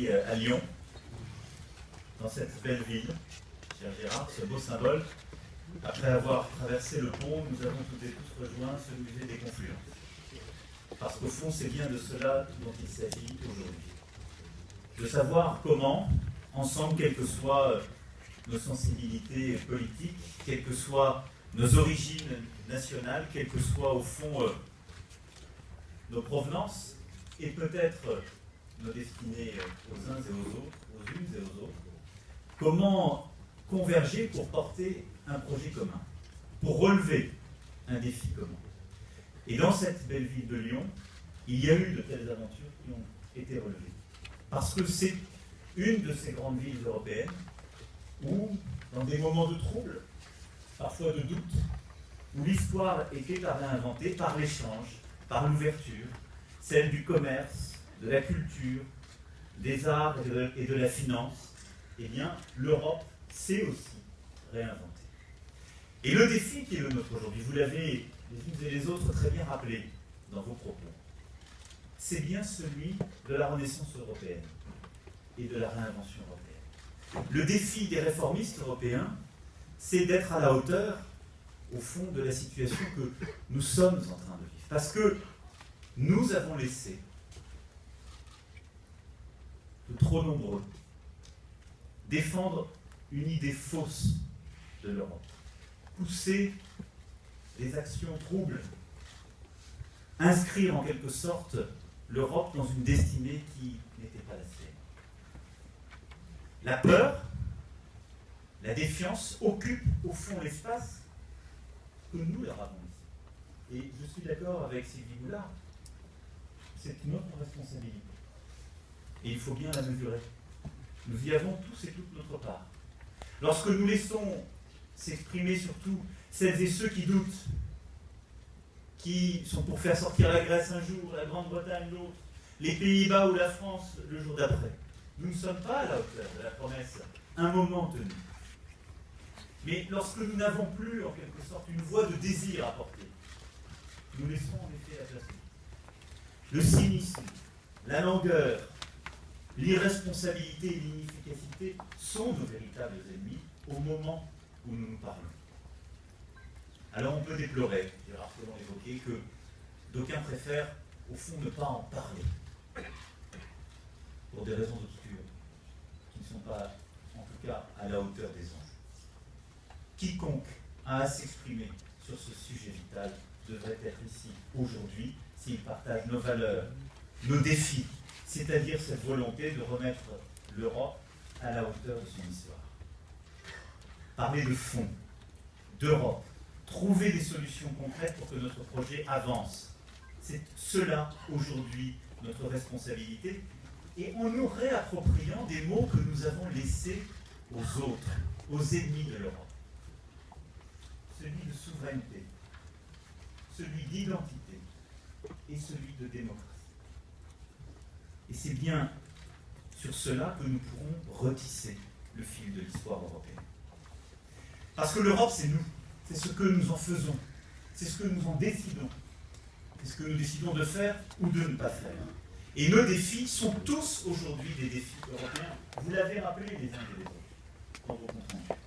aujourd'hui à Lyon, dans cette belle ville, cher Gérard, ce beau symbole. Après avoir traversé le pont, nous avons toutes et tous rejoint ce musée des Confluences. Parce qu'au fond, c'est bien de cela dont il s'agit aujourd'hui. De savoir comment, ensemble, quelles que soient nos sensibilités politiques, quelles que soient nos origines nationales, quelles que soient au fond nos provenances, et peut-être nos destinées aux uns et aux autres, aux unes et aux autres, comment converger pour porter un projet commun, pour relever un défi commun. Et dans cette belle ville de Lyon, il y a eu de telles aventures qui ont été relevées. Parce que c'est une de ces grandes villes européennes où, dans des moments de trouble, parfois de doute, où l'histoire était à réinventer par l'échange, par l'ouverture, celle du commerce, de la culture, des arts et de la finance, eh bien, l'Europe s'est aussi réinventée. Et le défi qui est le nôtre aujourd'hui, vous l'avez les unes et les autres très bien rappelé dans vos propos, c'est bien celui de la renaissance européenne et de la réinvention européenne. Le défi des réformistes européens, c'est d'être à la hauteur, au fond, de la situation que nous sommes en train de vivre. Parce que nous avons laissé de trop nombreux défendre une idée fausse de l'Europe, pousser des actions troubles, inscrire en quelque sorte l'Europe dans une destinée qui n'était pas la sienne. La peur, la défiance occupent au fond l'espace que nous leur avons ici. Et je suis d'accord avec Sylvie Goulard, c'est notre responsabilité. Et il faut bien la mesurer. Nous y avons tous et toutes notre part. Lorsque nous laissons s'exprimer surtout celles et ceux qui doutent, qui sont pour faire sortir la Grèce un jour, la Grande-Bretagne l'autre, les Pays-Bas ou la France le jour d'après, nous ne sommes pas à la hauteur de la promesse, un moment tenu. Mais lorsque nous n'avons plus, en quelque sorte, une voix de désir à porter, nous laissons en effet la place. Le cynisme, la langueur, l'irresponsabilité et l'inefficacité sont nos véritables ennemis au moment où nous nous parlons. Alors on peut déplorer, Gérard Collomb évoquait, que d'aucuns préfèrent au fond ne pas en parler, pour des raisons obscures, qui ne sont pas, en tout cas, à la hauteur des enjeux. Quiconque a à s'exprimer sur ce sujet vital devrait être ici, aujourd'hui, s'il partage nos valeurs, nos défis, c'est-à-dire cette volonté de remettre l'Europe à la hauteur de son histoire. Parler de fond, d'Europe, trouver des solutions concrètes pour que notre projet avance. C'est cela, aujourd'hui, notre responsabilité, et en nous réappropriant des mots que nous avons laissés aux autres, aux ennemis de l'Europe. Celui de souveraineté, celui d'identité et celui de démocratie. Et c'est bien sur cela que nous pourrons retisser le fil de l'histoire européenne. Parce que l'Europe, c'est nous. C'est ce que nous en faisons. C'est ce que nous en décidons. C'est ce que nous décidons de faire ou de ne pas faire. Et nos défis sont tous aujourd'hui des défis européens. Vous l'avez rappelé les uns et les autres dans vos comptes rendus.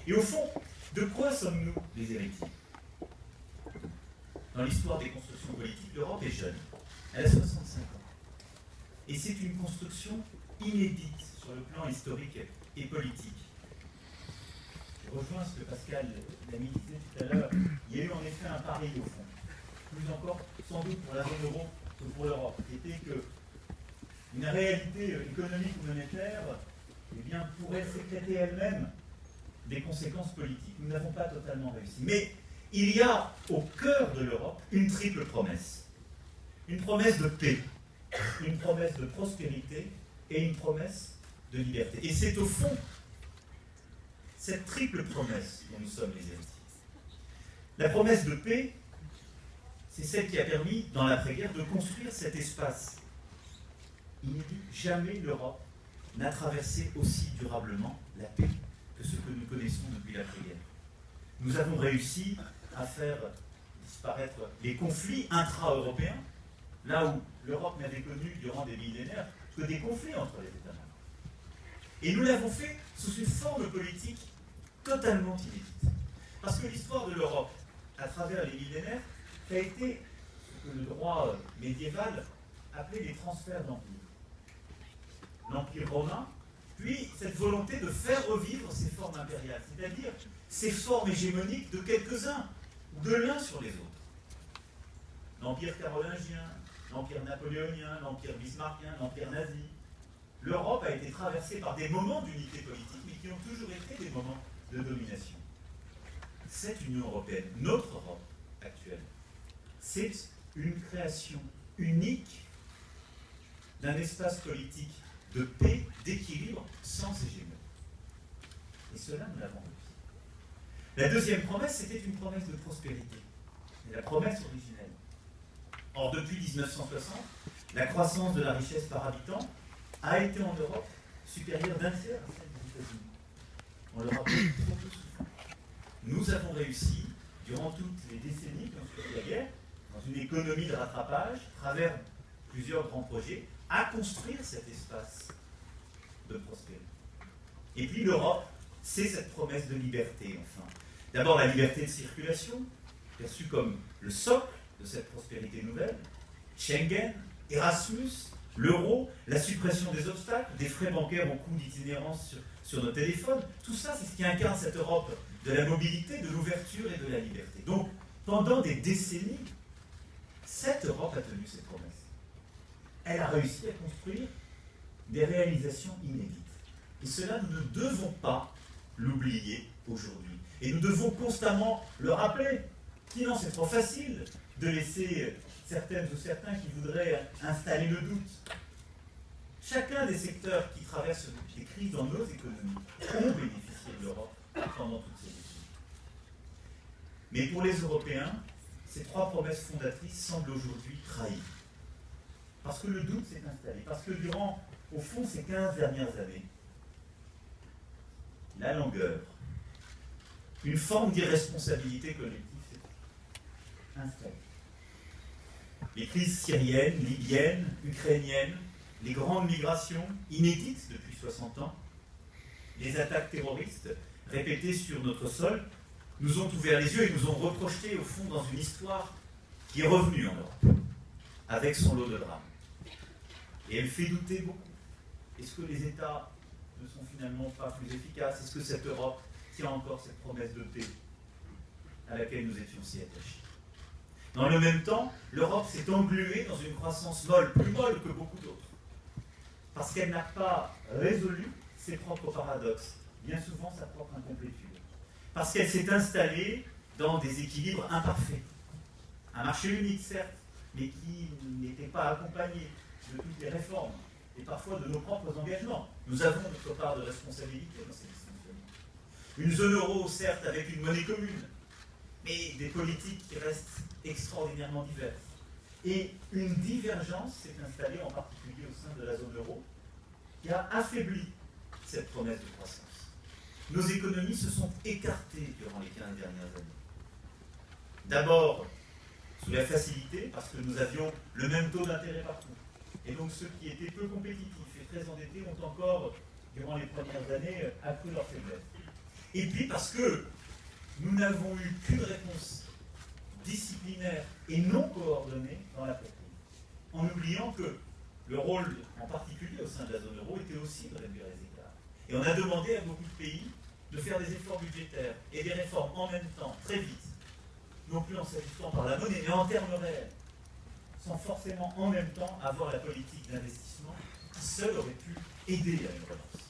Et au fond, de quoi sommes-nous les héritiers? Dans l'histoire des constructions politiques, l'Europe est jeune. Elle a 65 ans. Et c'est une construction inédite sur le plan historique et politique. Je rejoins ce que Pascal Lamy disait tout à l'heure. Il y a eu en effet un pari au fond. Plus encore, sans doute pour la zone euro que pour l'Europe, qui était qu'une réalité économique ou monétaire eh bien, pourrait sécréter elle-même des conséquences politiques. Nous n'avons pas totalement réussi. Mais il y a au cœur de l'Europe une triple promesse. Une promesse de paix, une promesse de prospérité et une promesse de liberté. Et c'est au fond cette triple promesse dont nous sommes les héritiers. La promesse de paix, c'est celle qui a permis, dans l'après-guerre, de construire cet espace inédit. Jamais l'Europe n'a traversé aussi durablement la paix que ce que nous connaissons depuis l'après-guerre. Nous avons réussi à faire disparaître les conflits intra-européens, là où l'Europe n'avait connu durant des millénaires que des conflits entre les États membres. Et nous l'avons fait sous une forme politique totalement inédite. Parce que l'histoire de l'Europe, à travers les millénaires, a été ce que le droit médiéval appelait les transferts d'empire. L'Empire romain, puis cette volonté de faire revivre ces formes impériales, c'est-à-dire ces formes hégémoniques de quelques-uns, ou de l'un sur les autres. L'Empire carolingien, l'Empire napoléonien, l'Empire bismarckien, l'Empire nazi. L'Europe a été traversée par des moments d'unité politique, mais qui ont toujours été des moments de domination. Cette Union européenne, notre Europe actuelle, c'est une création unique d'un espace politique de paix, d'équilibre, sans hégémonie. Et cela, nous l'avons réussi. La deuxième promesse, c'était une promesse de prospérité. C'est la promesse originelle. Or, depuis 1960, la croissance de la richesse par habitant a été en Europe supérieure d'un tiers à celle des États-Unis. On le rappelle trop peu souvent. Nous avons réussi, durant toutes les décennies qui ont suivi la guerre, dans une économie de rattrapage, à travers plusieurs grands projets, à construire cet espace de prospérité. Et puis l'Europe, c'est cette promesse de liberté, enfin. D'abord la liberté de circulation, perçue comme le socle de cette prospérité nouvelle, Schengen, Erasmus, l'euro, la suppression des obstacles, des frais bancaires au coût d'itinérance sur nos téléphones, tout ça, c'est ce qui incarne cette Europe de la mobilité, de l'ouverture et de la liberté. Donc, pendant des décennies, cette Europe a tenu ses promesses. Elle a réussi à construire des réalisations inédites. Et cela, nous ne devons pas l'oublier aujourd'hui. Et nous devons constamment le rappeler. Sinon, c'est trop facile de laisser certaines ou certains qui voudraient installer le doute. Chacun des secteurs qui traversent des crises dans nos économies ont bénéficié de l'Europe pendant toutes ces décennies. Mais pour les Européens, ces trois promesses fondatrices semblent aujourd'hui trahies. Parce que le doute s'est installé. Parce que durant, au fond, ces 15 dernières années, la langueur, une forme d'irresponsabilité collective s'est installée. Les crises syriennes, libyennes, ukrainiennes, les grandes migrations inédites depuis 60 ans, les attaques terroristes répétées sur notre sol, nous ont ouvert les yeux et nous ont reprojetés au fond dans une histoire qui est revenue en Europe, avec son lot de drames. Et elle fait douter beaucoup. Est-ce que les États ne sont finalement pas plus efficaces? Est-ce que cette Europe tient encore cette promesse de paix à laquelle nous étions si attachés? Dans le même temps, l'Europe s'est engluée dans une croissance molle, plus molle que beaucoup d'autres, parce qu'elle n'a pas résolu ses propres paradoxes, bien souvent sa propre incomplétude, parce qu'elle s'est installée dans des équilibres imparfaits. Un marché unique, certes, mais qui n'était pas accompagné de toutes les réformes, et parfois de nos propres engagements. Nous avons notre part de responsabilité dans ces dysfonctionnements. Une zone euro, certes, avec une monnaie commune, mais des politiques qui restent extraordinairement diverses. Et une divergence s'est installée, en particulier au sein de la zone euro, qui a affaibli cette promesse de croissance. Nos économies se sont écartées durant les 15 dernières années. D'abord, sous la facilité, parce que nous avions le même taux d'intérêt partout. Et donc ceux qui étaient peu compétitifs et très endettés ont encore, durant les premières années, accru leur faiblesse. Et puis parce que nous n'avons eu qu'une réponse disciplinaire et non coordonnée dans la crise, en oubliant que le rôle, en particulier au sein de la zone euro, était aussi de réduire les écarts. Et on a demandé à beaucoup de pays de faire des efforts budgétaires et des réformes en même temps, très vite, non plus en s'ajustant par la monnaie, mais en termes réels, sans forcément en même temps avoir la politique d'investissement qui seule aurait pu aider à une relance.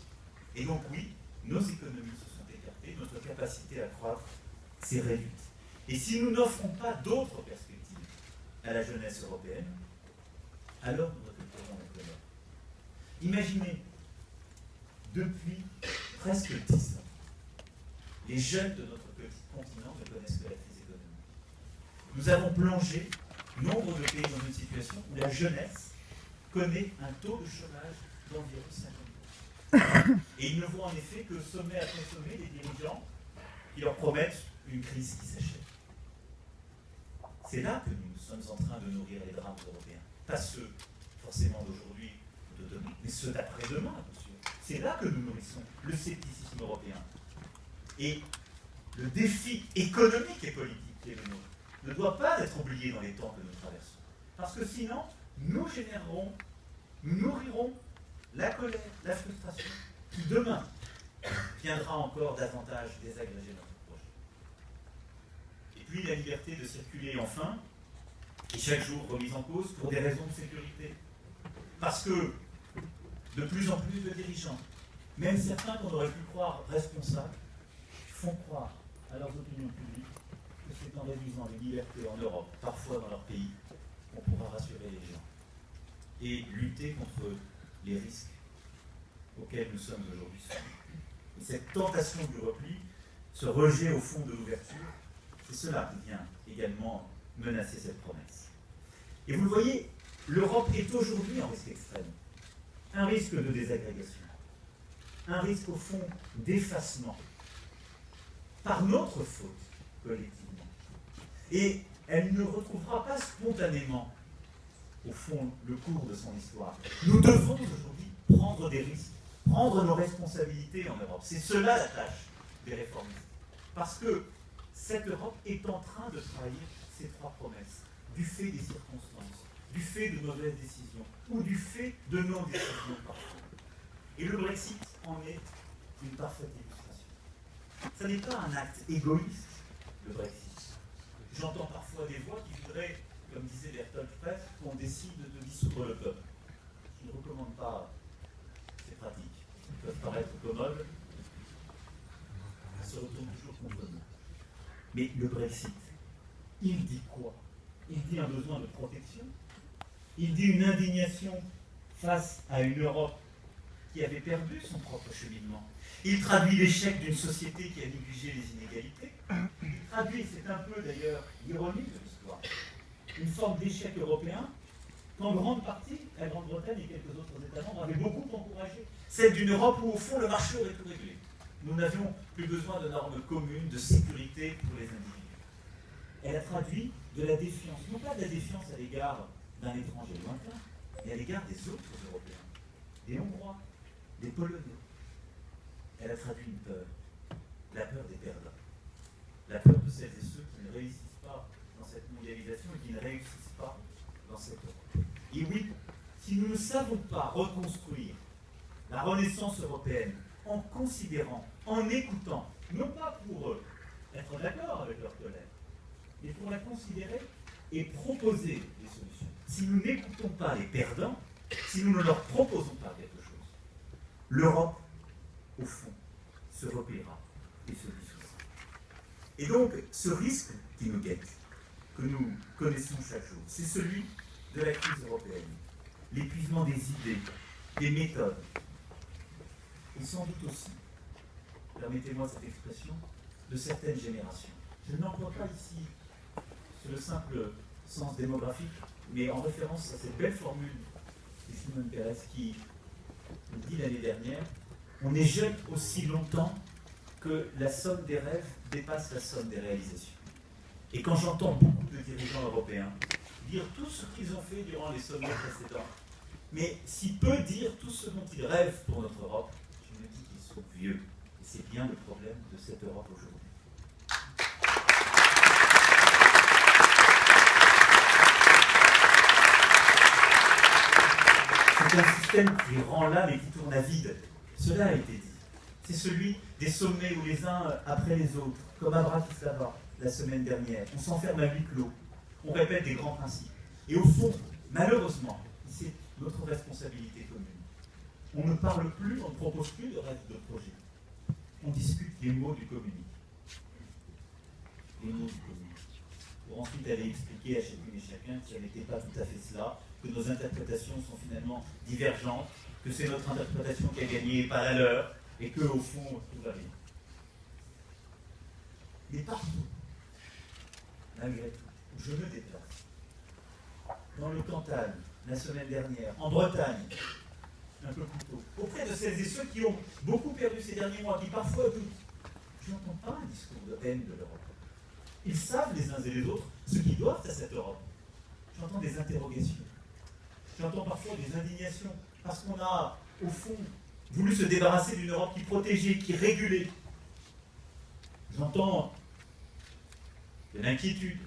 Et donc oui, nos économies se sont écartées, notre capacité à croître s'est réduite. Et si nous n'offrons pas d'autres perspectives à la jeunesse européenne, alors nous récupérons notre bonheur. Imaginez, depuis presque 10 ans, les jeunes de notre petit continent ne connaissent que la crise économique. Nous avons plongé nombre de pays dans une situation où la jeunesse connaît un taux de chômage d'environ 50%. Et ils ne voient en effet que sommet après sommet des dirigeants qui leur promettent une crise qui s'achève. C'est là que nous sommes en train de nourrir les drames européens. Pas ceux, forcément, d'aujourd'hui ou de demain, mais ceux d'après-demain, monsieur. C'est là que nous nourrissons le scepticisme européen. Et le défi économique et politique qui est le nôtre ne doit pas être oublié dans les temps que nous traversons. Parce que sinon, nous générerons, nous nourrirons la colère, la frustration, qui demain viendra encore davantage désagréger notre projet. Et puis la liberté de circuler enfin, et chaque jour remise en cause pour des raisons de sécurité. Parce que de plus en plus de dirigeants, même certains qu'on aurait pu croire responsables, font croire à leurs opinions publiques que c'est en réduisant les libertés en Europe, parfois dans leur pays, qu'on pourra rassurer les gens et lutter contre les risques auxquels nous sommes aujourd'hui soumis. Et cette tentation du repli, ce rejet au fond de l'ouverture, c'est cela qui vient également menacer cette promesse. Et vous le voyez, l'Europe est aujourd'hui en risque extrême. Un risque de désagrégation, un risque au fond d'effacement, par notre faute collectivement. Et elle ne retrouvera pas spontanément, au fond, le cours de son histoire. Nous devons aujourd'hui prendre des risques, prendre nos responsabilités en Europe. C'est cela la tâche des réformistes. Parce que cette Europe est en train de trahir ces trois promesses, du fait des circonstances, du fait de mauvaises décisions, ou du fait de non-décisions parfois. Et le Brexit en est une parfaite illustration. Ce n'est pas un acte égoïste, le Brexit. J'entends parfois des voix qui voudraient, comme disait Bertolt Brecht, qu'on décide de dissoudre le peuple. Je ne recommande pas ces pratiques. Elles peuvent paraître commodes, elles se retournent toujours contre nous. Mais le Brexit, il dit quoi? Il dit un besoin de protection. Il dit une indignation face à une Europe qui avait perdu son propre cheminement. Il traduit l'échec d'une société qui a négligé les inégalités. Il traduit, c'est un peu d'ailleurs l'ironie de l'histoire, une forme d'échec européen qu'en grande partie, la Grande-Bretagne et quelques autres États membres avaient beaucoup encouragé. Celle d'une Europe où, au fond, le marché aurait tout réglé. Nous n'avions plus besoin de normes communes, de sécurité pour les individus. Elle a traduit de la défiance, non pas de la défiance à l'égard d'un étranger lointain, mais à l'égard des autres Européens, des Hongrois, des Polonais. Elle a traduit une peur, la peur des perdants, la peur de celles et ceux qui ne réussissent pas dans cette mondialisation et qui ne réussissent pas dans cette Europe. Et oui, si nous ne savons pas reconstruire la renaissance européenne en considérant, en écoutant, non pas pour être d'accord avec leur colère, mais pour la considérer et proposer des solutions. Si nous n'écoutons pas les perdants, si nous ne leur proposons pas quelque chose, l'Europe, au fond, se repliera et se dissoudra. Et donc, ce risque qui nous guette, que nous connaissons chaque jour, c'est celui de la crise européenne, l'épuisement des idées, des méthodes, et sans doute aussi, permettez-moi cette expression, de certaines générations. Je n'emploie pas ici sur le simple sens démographique, mais en référence à cette belle formule de Shimon Peres qui nous dit l'année dernière: on est jeune aussi longtemps que la somme des rêves dépasse la somme des réalisations. Et quand j'entends beaucoup de dirigeants européens dire tout ce qu'ils ont fait durant les sommets précédents, mais si peu dire tout ce dont ils rêvent pour notre Europe, je me dis qu'ils sont vieux. Et c'est bien le problème de cette Europe aujourd'hui. C'est un système qui rend l'âme et qui tourne à vide. Cela a été dit. C'est celui des sommets où les uns après les autres, comme à Bratislava la semaine dernière, on s'enferme à huis clos, on répète des grands principes. Et au fond, malheureusement, c'est notre responsabilité commune. On ne parle plus, on ne propose plus de rêves de projet. On discute les mots du communique. Les mots du communique. Pour ensuite aller expliquer à chacune et chacun que ça n'était pas tout à fait cela, que nos interprétations sont finalement divergentes, que c'est notre interprétation qui a gagné et pas la leur, et que, au fond, tout va bien. Mais partout, malgré tout, où je me déplace, dans le Cantal, la semaine dernière, en Bretagne, un peu plus tôt, auprès de celles et ceux qui ont beaucoup perdu ces derniers mois, qui parfois doutent, je n'entends pas un discours de haine de l'Europe. Ils savent les uns et les autres ce qu'ils doivent à cette Europe. J'entends des interrogations. J'entends parfois des indignations parce qu'on a, au fond, voulu se débarrasser d'une Europe qui protégeait, qui régulait. J'entends de l'inquiétude,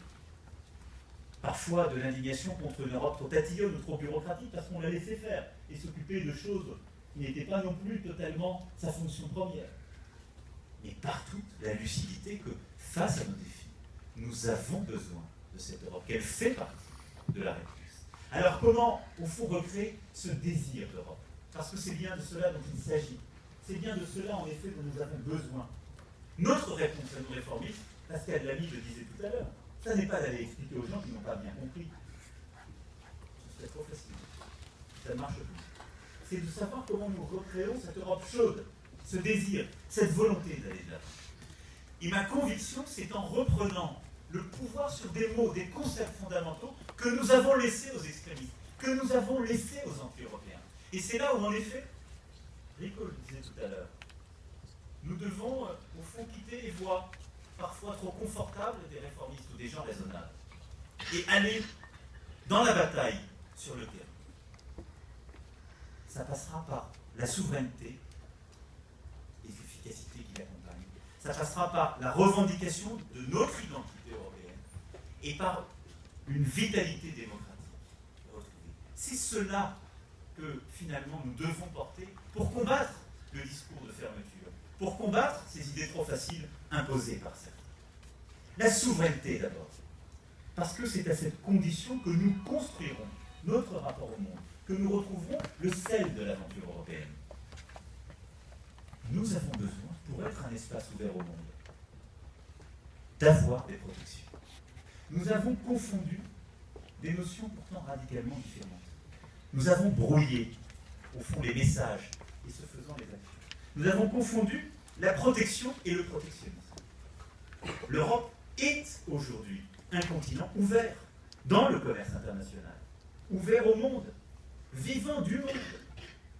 parfois de l'indignation contre une Europe trop tatillonne ou trop bureaucratique, parce qu'on l'a laissé faire et s'occuper de choses qui n'étaient pas non plus totalement sa fonction première. Mais partout, la lucidité que, face à nos défis, nous avons besoin de cette Europe, qu'elle fait partie de la République. Alors comment, au fond, recréer ce désir d'Europe? Parce que c'est bien de cela dont il s'agit. C'est bien de cela, en effet, dont nous avons besoin. Notre réponse à nos réformistes, Pascal Lamy le disait tout à l'heure, ça n'est pas d'aller expliquer aux gens qui n'ont pas bien compris. Ce serait trop facile. Ça ne marche plus. C'est de savoir comment nous recréons cette Europe chaude, ce désir, cette volonté d'aller de l'avant. Et ma conviction, c'est en reprenant le pouvoir sur des mots, des concepts fondamentaux que nous avons laissés aux extrémistes, que nous avons laissés aux anti-européens. Et c'est là où, en effet, Rico le disait tout à l'heure, nous devons, au fond, quitter les voies parfois trop confortables des réformistes ou des gens raisonnables et aller dans la bataille sur le terrain. Ça passera par la souveraineté et l'efficacité qui l'accompagne. Ça passera par la revendication de notre identité européenne et par une vitalité démocratique retrouvée. C'est cela que finalement nous devons porter pour combattre le discours de fermeture, pour combattre ces idées trop faciles imposées par certains. La souveraineté d'abord, parce que c'est à cette condition que nous construirons notre rapport au monde, que nous retrouverons le sel de l'aventure européenne. Nous avons besoin, pour être un espace ouvert au monde, d'avoir des protections. Nous avons confondu des notions pourtant radicalement différentes. Nous avons brouillé, au fond, les messages, et ce faisant les actions. Nous avons confondu la protection et le protectionnisme. L'Europe est aujourd'hui un continent ouvert dans le commerce international, ouvert au monde, vivant du monde,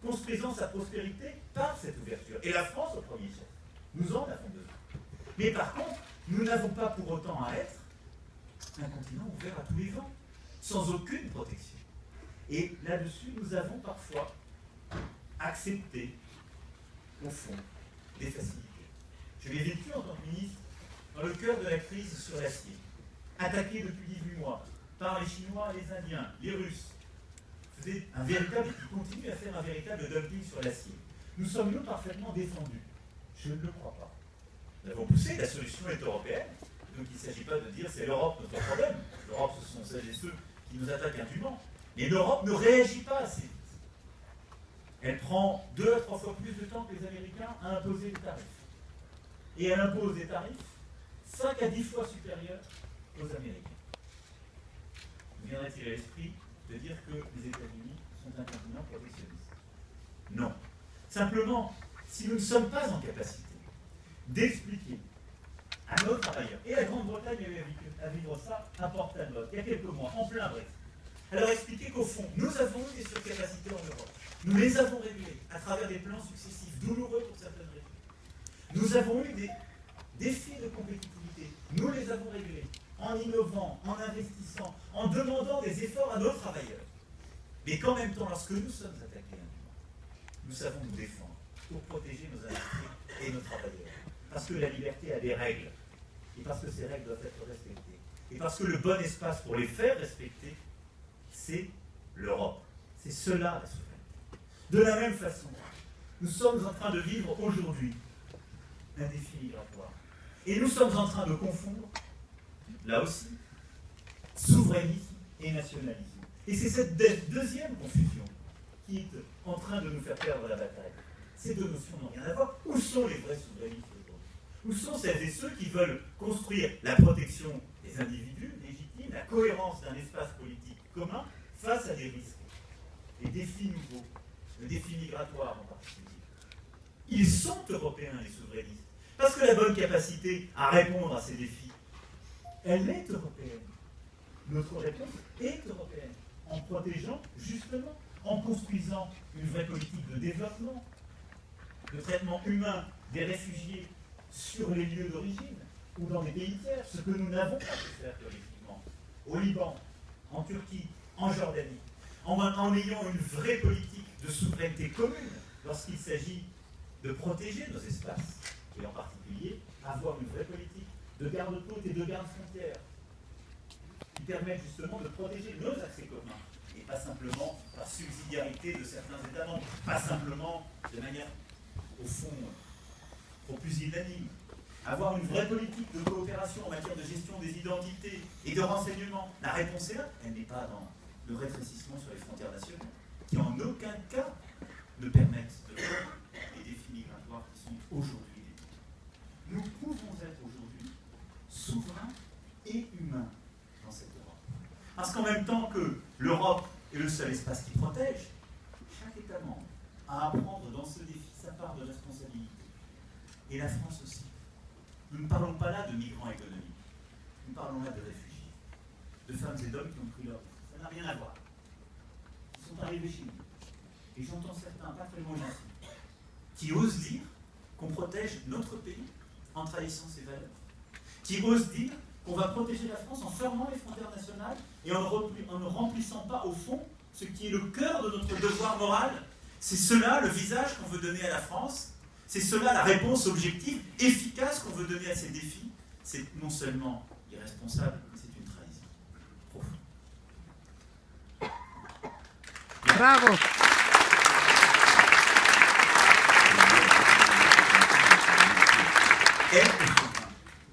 construisant sa prospérité par cette ouverture. Et la France au premier chef. Nous en avons besoin. Mais par contre, nous n'avons pas pour autant à être un continent ouvert à tous les vents, sans aucune protection. Et là-dessus, nous avons parfois accepté, au fond, des facilités. Je l'ai vécu en tant que ministre dans le cœur de la crise sur l'acier, attaqué depuis 18 mois par les Chinois, les Indiens, les Russes, faisait un véritable, et qui continue à faire un véritable dumping sur l'acier. Nous sommes-nous parfaitement défendus? Je ne le crois pas. Nous avons poussé, la solution est européenne, donc il ne s'agit pas de dire c'est l'Europe notre problème. L'Europe, ce sont celles et ceux qui nous attaquent indûment. Mais l'Europe ne réagit pas assez vite. Elle prend 2 à 3 fois plus de temps que les Américains à imposer des tarifs. Et elle impose des tarifs 5 à 10 fois supérieurs aux Américains. Vous viendrait-il à l'esprit de dire que les États-Unis sont un continent protectionniste? Non. Simplement, si nous ne sommes pas en capacité d'expliquer à nos travailleurs, et la Grande-Bretagne a eu à vivre ça à Portal-Mode, il y a quelques mois, en plein Brexit. Alors expliquer qu'au fond, nous avons eu des surcapacités en Europe. Nous les avons réglées à travers des plans successifs, douloureux pour certaines régions. Nous avons eu des défis de compétitivité. Nous les avons réglés en innovant, en investissant, en demandant des efforts à nos travailleurs. Mais qu'en même temps, lorsque nous sommes attaqués indûment, nous savons nous défendre pour protéger nos industries et nos travailleurs. Parce que la liberté a des règles. Et parce que ces règles doivent être respectées. Et parce que le bon espace pour les faire respecter, c'est l'Europe. C'est cela la souveraineté. De la même façon, nous sommes en train de vivre aujourd'hui un défi migratoire. Et nous sommes en train de confondre, là aussi, souverainisme et nationalisme. Et c'est cette deuxième confusion qui est en train de nous faire perdre la bataille. Ces deux notions n'ont rien à voir. Où sont les vrais souverainistes aujourd'hui? Où sont celles et ceux qui veulent construire la protection des individus légitimes, la cohérence d'un espace politique commun face à des risques, des défis nouveaux, le défi migratoire en particulier? Ils sont européens, les souverainistes, parce que la bonne capacité à répondre à ces défis, elle est européenne. Notre réponse est européenne, en protégeant justement, en construisant une vraie politique de développement, de traitement humain des réfugiés sur les lieux d'origine ou dans des pays tiers, ce que nous n'avons pas pu faire collectivement, au Liban, en Turquie, en Jordanie, en ayant une vraie politique de souveraineté commune lorsqu'il s'agit de protéger nos espaces, et en particulier avoir une vraie politique de garde-côtes et de garde-frontières qui permettent justement de protéger nos accès communs, et pas simplement par subsidiarité de certains États membres, pas simplement de manière, au fond, trop pusillanime. Avoir une vraie politique de coopération en matière de gestion des identités et de renseignement. La réponse est là, elle n'est pas dans le rétrécissement sur les frontières nationales, qui en aucun cas ne permettent de répondre les défis migratoires qui sont aujourd'hui les nôtres. Nous pouvons être aujourd'hui souverains et humains dans cette Europe. Parce qu'en même temps que l'Europe est le seul espace qui protège, chaque État membre a à prendre dans ce défi sa part de responsabilité. Et la France aussi. Nous ne parlons pas là de migrants économiques, nous parlons là de réfugiés, de femmes et d'hommes qui ont pris leur vie. Ça n'a rien à voir. Ils sont arrivés chez nous. Et j'entends certains, pas très loin ici, qui osent dire qu'on protège notre pays en trahissant ses valeurs, qui osent dire qu'on va protéger la France en fermant les frontières nationales et en ne remplissant pas au fond ce qui est le cœur de notre devoir moral. C'est cela le visage qu'on veut donner à la France. C'est cela la réponse objective, efficace qu'on veut donner à ces défis. C'est non seulement irresponsable, mais c'est une trahison profonde. Bravo. Être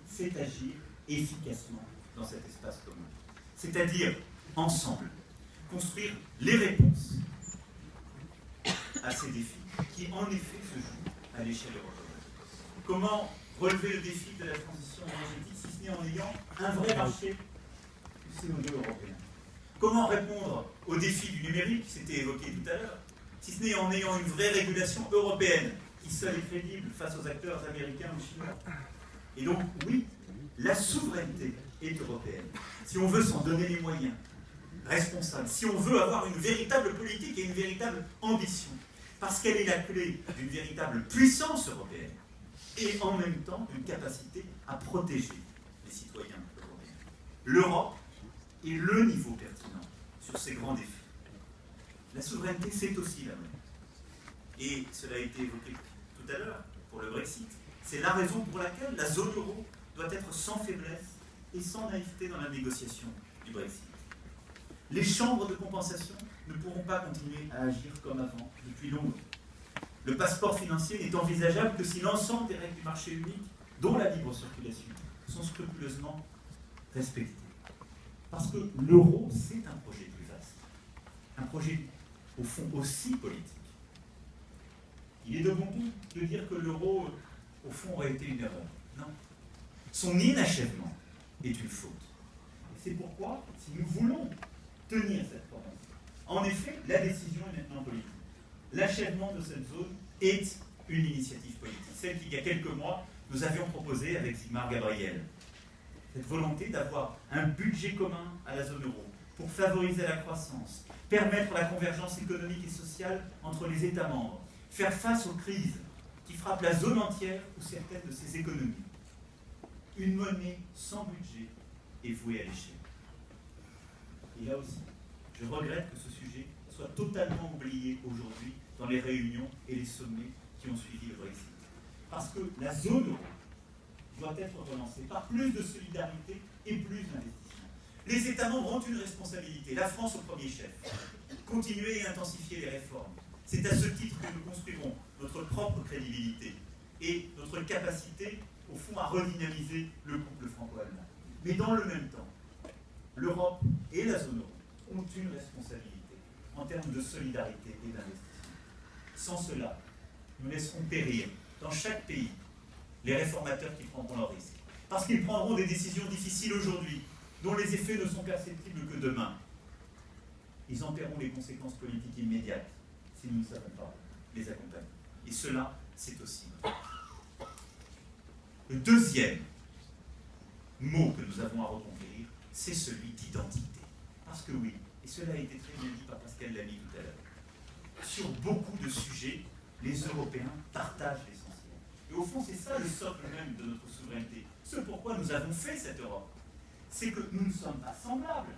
c'est agir efficacement dans cet espace commun. C'est-à-dire, ensemble, construire les réponses à ces défis qui, en effet, se jouent à l'échelle européenne. Comment relever le défi de la transition énergétique si ce n'est en ayant un vrai marché du CO2 européen? Comment répondre au défi du numérique qui s'était évoqué tout à l'heure, si ce n'est en ayant une vraie régulation européenne qui seule est crédible face aux acteurs américains ou chinois? Et donc, oui, la souveraineté est européenne. Si on veut s'en donner les moyens responsables, si on veut avoir une véritable politique et une véritable ambition, parce qu'elle est la clé d'une véritable puissance européenne et en même temps d'une capacité à protéger les citoyens européens. L'Europe est le niveau pertinent sur ces grands défis. La souveraineté, c'est aussi la monnaie. Et cela a été évoqué tout à l'heure pour le Brexit. C'est la raison pour laquelle la zone euro doit être sans faiblesse et sans naïveté dans la négociation du Brexit. Les chambres de compensation ne pourront pas continuer à agir comme avant depuis longtemps. Le passeport financier n'est envisageable que si l'ensemble des règles du marché unique, dont la libre circulation, sont scrupuleusement respectées. Parce que l'euro, c'est un projet plus vaste. Un projet, au fond, aussi politique. Il est de bon goût de dire que l'euro, au fond, aurait été une erreur. Non. Son inachèvement est une faute. Et c'est pourquoi, si nous voulons tenir cette promesse, en effet, la décision est maintenant politique. L'achèvement de cette zone est une initiative politique. Celle qu'il y a quelques mois, nous avions proposée avec Sigmar Gabriel. Cette volonté d'avoir un budget commun à la zone euro pour favoriser la croissance, permettre la convergence économique et sociale entre les États membres, faire face aux crises qui frappent la zone entière ou certaines de ses économies. Une monnaie sans budget est vouée à l'échec. Et là aussi, je regrette que ce sujet soit totalement oublié aujourd'hui dans les réunions et les sommets qui ont suivi le Brexit. Parce que la zone euro doit être relancée par plus de solidarité et plus d'investissement. Les États membres ont une responsabilité, la France au premier chef. Continuer et intensifier les réformes. C'est à ce titre que nous construirons notre propre crédibilité et notre capacité, au fond, à redynamiser le couple franco-allemand. Mais dans le même temps, l'Europe et la zone euro ont une responsabilité en termes de solidarité et d'investissement. Sans cela, nous laisserons périr dans chaque pays les réformateurs qui prendront leurs risques. Parce qu'ils prendront des décisions difficiles aujourd'hui, dont les effets ne sont perceptibles que demain. Ils en paieront les conséquences politiques immédiates si nous ne savons pas les accompagner. Et cela, c'est aussi notre rôle. Le deuxième mot que nous avons à reconquérir, c'est celui d'identité. Parce que oui, et cela a été très bien dit par Pascal Lamy tout à l'heure, sur beaucoup de sujets, les Européens partagent l'essentiel. Et au fond, c'est ça le socle même de notre souveraineté. Ce pourquoi nous avons fait cette Europe. C'est que nous ne sommes pas semblables,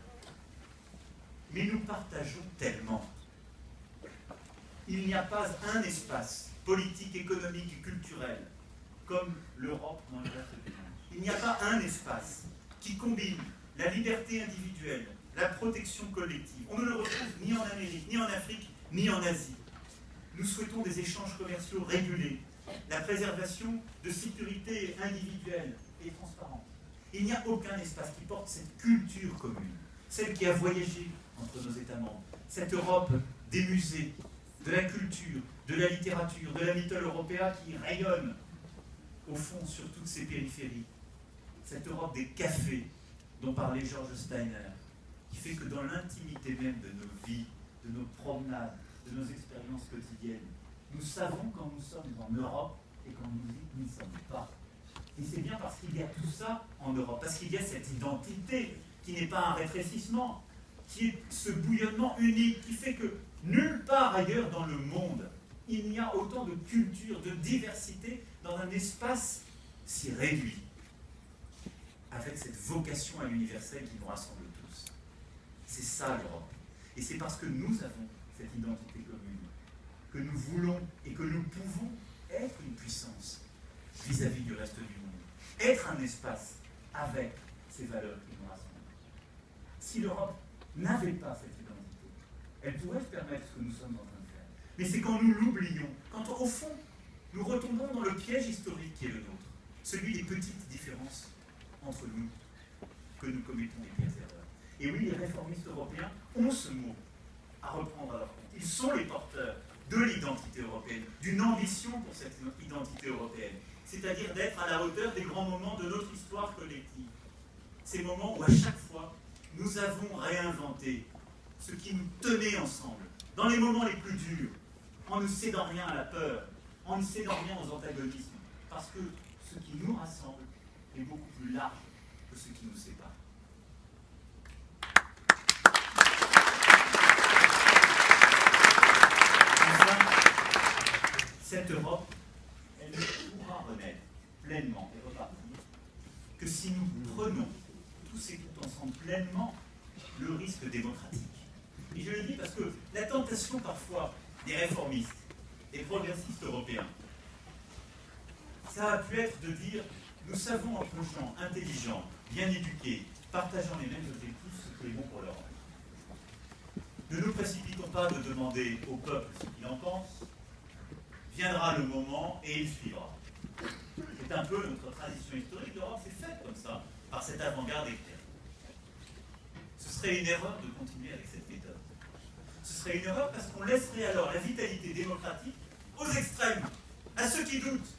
mais nous partageons tellement. Il n'y a pas un espace politique, économique et culturel comme l'Europe dans le reste du monde. Il n'y a pas un espace qui combine la liberté individuelle, la protection collective. On ne le retrouve ni en Amérique, ni en Afrique, ni en Asie. Nous souhaitons des échanges commerciaux régulés, la préservation de sécurité individuelle et transparente. Il n'y a aucun espace qui porte cette culture commune, celle qui a voyagé entre nos États membres, cette Europe des musées, de la culture, de la littérature, de la mythologie européenne qui rayonne au fond sur toutes ces périphéries. Cette Europe des cafés dont parlait George Steiner, qui fait que dans l'intimité même de nos vies, de nos promenades, de nos expériences quotidiennes, nous savons quand nous sommes en Europe et quand nous n'y sommes pas. Et c'est bien parce qu'il y a tout ça en Europe, parce qu'il y a cette identité qui n'est pas un rétrécissement, qui est ce bouillonnement unique qui fait que nulle part ailleurs dans le monde, il n'y a autant de culture, de diversité dans un espace si réduit, avec cette vocation à l'universel qui nous rassemble tous. C'est ça l'Europe. Et c'est parce que nous avons cette identité commune que nous voulons et que nous pouvons être une puissance vis-à-vis du reste du monde. Être un espace avec ces valeurs qui nous rassemblent. Si l'Europe n'avait pas cette identité, elle pourrait se permettre ce que nous sommes en train de faire. Mais c'est quand nous l'oublions, quand au fond, nous retombons dans le piège historique qui est le nôtre, celui des petites différences entre nous, que nous commettons les pires erreurs. Et oui, les réformistes européens ont ce mot à reprendre à leur compte. Ils sont les porteurs de l'identité européenne, d'une ambition pour cette identité européenne, c'est-à-dire d'être à la hauteur des grands moments de notre histoire collective. Ces moments où à chaque fois, nous avons réinventé ce qui nous tenait ensemble, dans les moments les plus durs, en ne cédant rien à la peur, en ne cédant rien aux antagonismes, parce que ce qui nous rassemble est beaucoup plus large que ce qui nous sépare. Enfin, cette Europe, elle ne pourra renaître pleinement et repartir que si nous prenons tous et toutes ensemble pleinement le risque démocratique. Et je le dis parce que la tentation parfois des réformistes, des progressistes européens, ça a pu être de dire nous savons entre gens intelligents, bien éduqués, partageant les mêmes objectifs, ce qui est bon pour l'Europe. Ne nous précipitons pas de demander au peuple ce qu'il en pense. Viendra le moment et il suivra. C'est un peu notre tradition historique. L'Europe s'est faite comme ça, par cette avant-garde éclairée. Ce serait une erreur de continuer avec cette méthode. Ce serait une erreur parce qu'on laisserait alors la vitalité démocratique aux extrêmes, à ceux qui doutent.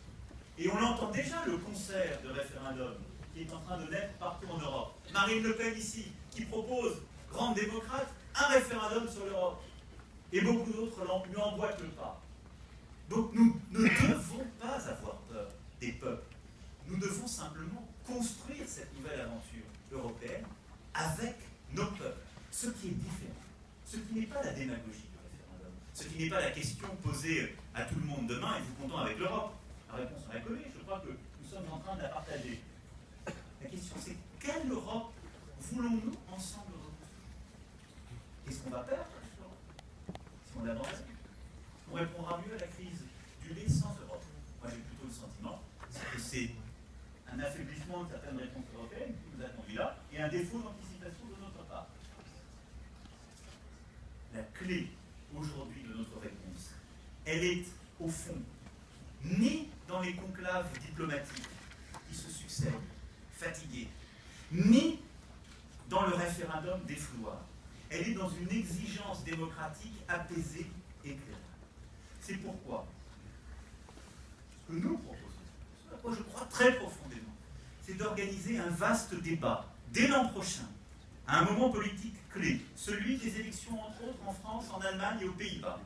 Et on l'entend déjà, le concert de référendum qui est en train de naître partout en Europe. Marine Le Pen ici, qui propose, grande démocrate, un référendum sur l'Europe. Et beaucoup d'autres lui emboîtent le pas. Donc nous ne devons pas avoir peur des peuples. Nous devons simplement construire cette nouvelle aventure européenne avec nos peuples. Ce qui est différent. Ce qui n'est pas la démagogie du référendum. Ce qui n'est pas la question posée à tout le monde demain, êtes-vous content avec l'Europe? La réponse est connue, je crois que nous sommes en train de la partager. La question c'est, quelle Europe voulons-nous ensemble reconstruire? Qu'est-ce qu'on va perdre avec l'Europe si on l'abandonne? On répondra mieux à la crise du lait sans Europe. Moi j'ai plutôt le sentiment que c'est un affaiblissement de certaines réponses européennes qui nous a conduit là, et un défaut d'anticipation de notre part. La clé aujourd'hui de notre réponse, elle est au fond ni dans les conclaves diplomatiques qui se succèdent, fatigués, ni dans le référendum des flouards. Elle est dans une exigence démocratique apaisée et claire. C'est pourquoi ce que nous proposons, ce à quoi je crois très profondément, c'est d'organiser un vaste débat dès l'an prochain, à un moment politique clé, celui des élections entre autres en France, en Allemagne et aux Pays-Bas,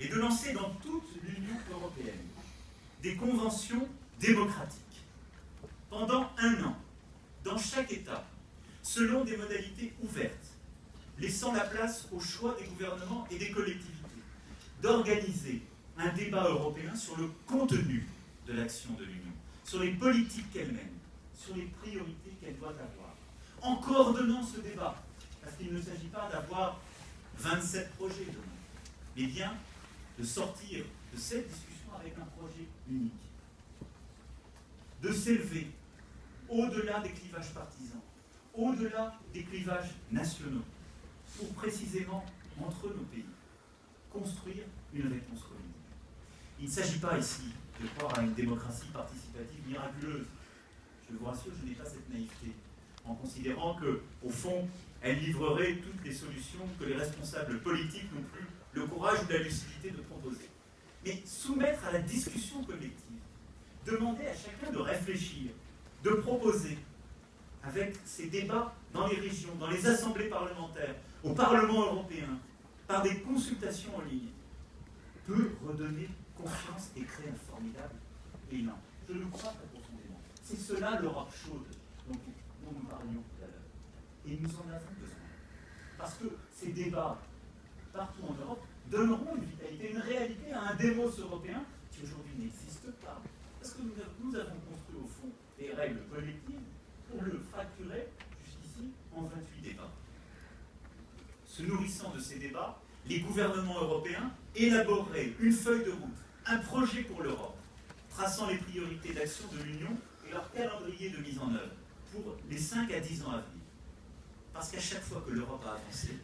et de lancer dans toute l'Union européenne des conventions démocratiques pendant un an, dans chaque État, selon des modalités ouvertes, laissant la place au choix des gouvernements et des collectivités, d'organiser un débat européen sur le contenu de l'action de l'Union, sur les politiques qu'elle mène, sur les priorités qu'elle doit avoir, en coordonnant ce débat, parce qu'il ne s'agit pas d'avoir 27 projets demain, mais bien de sortir de cette discussion avec un projet unique, de s'élever au-delà des clivages partisans, au-delà des clivages nationaux, pour précisément, entre nos pays, construire une réponse commune. Il ne s'agit pas ici de croire à une démocratie participative miraculeuse. Je vous rassure, je n'ai pas cette naïveté, en considérant qu'au fond, elle livrerait toutes les solutions que les responsables politiques n'ont plus le courage ou la lucidité de proposer. Mais soumettre à la discussion collective, demander à chacun de réfléchir, de proposer, avec ces débats dans les régions, dans les assemblées parlementaires, au Parlement européen, par des consultations en ligne, peut redonner confiance et créer un formidable élan. Je le crois très profondément. C'est cela l'Europe chaude dont nous parlions tout à l'heure. Et nous en avons besoin. Parce que ces débats, partout en Europe, donneront une vitalité, une réalité à un démos européen qui aujourd'hui n'existe pas. Parce que nous avons construit au fond des règles collectives pour le fracturer jusqu'ici en 28 débats. Se nourrissant de ces débats, les gouvernements européens élaboreraient une feuille de route, un projet pour l'Europe, traçant les priorités d'action de l'Union et leur calendrier de mise en œuvre pour les 5 à 10 ans à venir. Parce qu'à chaque fois que l'Europe a avancé,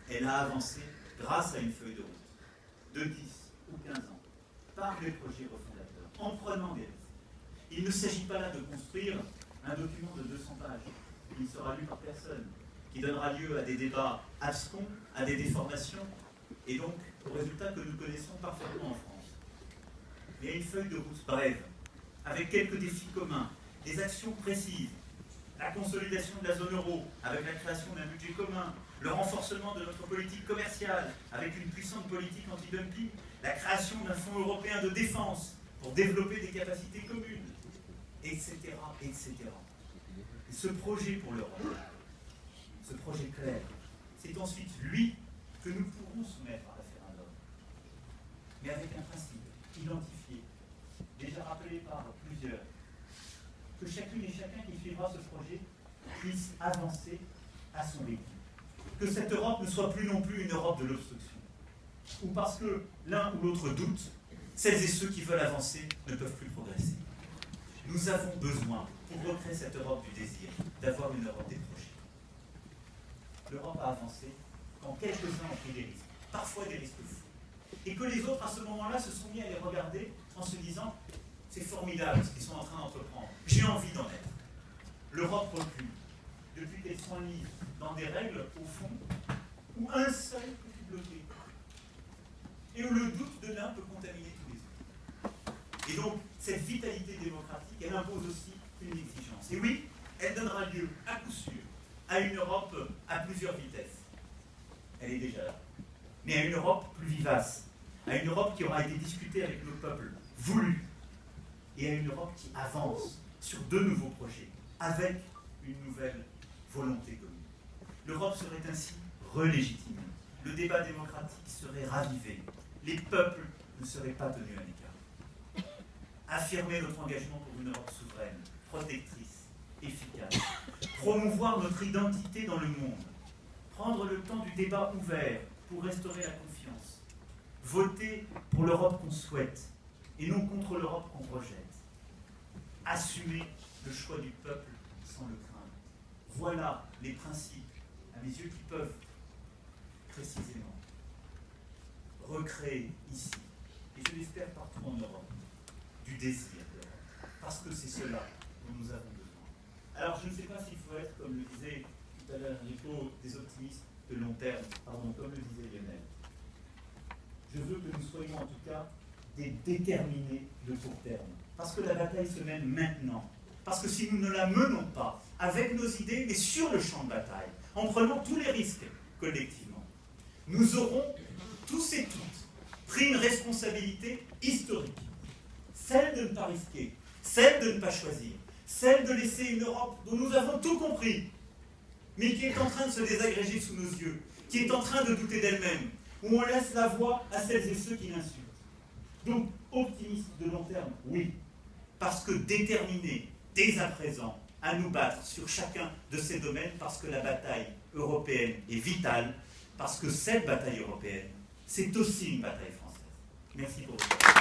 elle a avancé grâce à une feuille de route de 10 ou 15 ans, par des projets refondateurs, en prenant des risques. Il ne s'agit pas là de construire un document de 200 pages qui ne sera lu par personne, qui donnera lieu à des débats abscons, à des déformations, et donc au résultat que nous connaissons parfaitement en France. Mais une feuille de route brève, avec quelques défis communs, des actions précises, la consolidation de la zone euro, avec la création d'un budget commun, le renforcement de notre politique commerciale, avec une puissante politique anti-dumping, la création d'un fonds européen de défense pour développer des capacités communes, etc., etc. Et ce projet pour l'Europe, ce projet clair, c'est ensuite lui que nous pourrons soumettre à référendum. Mais avec un principe identifié, déjà rappelé par plusieurs, que chacune et chacun qui suivra ce projet puisse avancer à son rythme. Que cette Europe ne soit plus non plus une Europe de l'obstruction. Ou parce que l'un ou l'autre doute, celles et ceux qui veulent avancer ne peuvent plus progresser. Nous avons besoin, pour recréer cette Europe du désir, d'avoir une Europe des projets. L'Europe a avancé quand quelques-uns ont pris des risques, parfois des risques fous. Et que les autres, à ce moment-là, se sont mis à les regarder en se disant « c'est formidable ce qu'ils sont en train d'entreprendre, j'ai envie d'en être ». L'Europe recule, depuis qu'elles sont mises dans des règles, au fond, où un seul peut tout bloquer. Et où le doute de l'un peut contaminer tous les autres. Et donc, cette vitalité démocratique, elle impose aussi une exigence. Et oui, elle donnera lieu, à coup sûr, à une Europe à plusieurs vitesses. Elle est déjà là. Mais à une Europe plus vivace, à une Europe qui aura été discutée avec nos peuples, voulue, et à une Europe qui avance sur de nouveaux projets, avec une nouvelle volonté commune. L'Europe serait ainsi relégitimée, le débat démocratique serait ravivé, les peuples ne seraient pas tenus à l'écart. Affirmer notre engagement pour une Europe souveraine, protectrice, efficace, promouvoir notre identité dans le monde, prendre le temps du débat ouvert pour restaurer la confiance, voter pour l'Europe qu'on souhaite et non contre l'Europe qu'on projette, assumer le choix du peuple sans le craindre. Voilà les principes, à mes yeux, qui peuvent précisément recréer ici, et je l'espère partout en Europe, du désir d'Europe, parce que c'est cela dont nous avons besoin. Alors je ne sais pas s'il faut être, comme le disait tout à l'heure Enrico, des optimistes de long terme, comme le disait Lionel. Je veux que nous soyons en tout cas des déterminés de court terme, parce que la bataille se mène maintenant. Parce que si nous ne la menons pas avec nos idées, mais sur le champ de bataille, en prenant tous les risques collectivement, nous aurons tous et toutes pris une responsabilité historique. Celle de ne pas risquer, celle de ne pas choisir, celle de laisser une Europe dont nous avons tout compris, mais qui est en train de se désagréger sous nos yeux, qui est en train de douter d'elle-même, où on laisse la voix à celles et ceux qui l'insultent. Donc, optimiste de long terme, oui, parce que déterminé dès à présent à nous battre sur chacun de ces domaines, parce que la bataille européenne est vitale, parce que cette bataille européenne, c'est aussi une bataille française. Merci pour votre attention.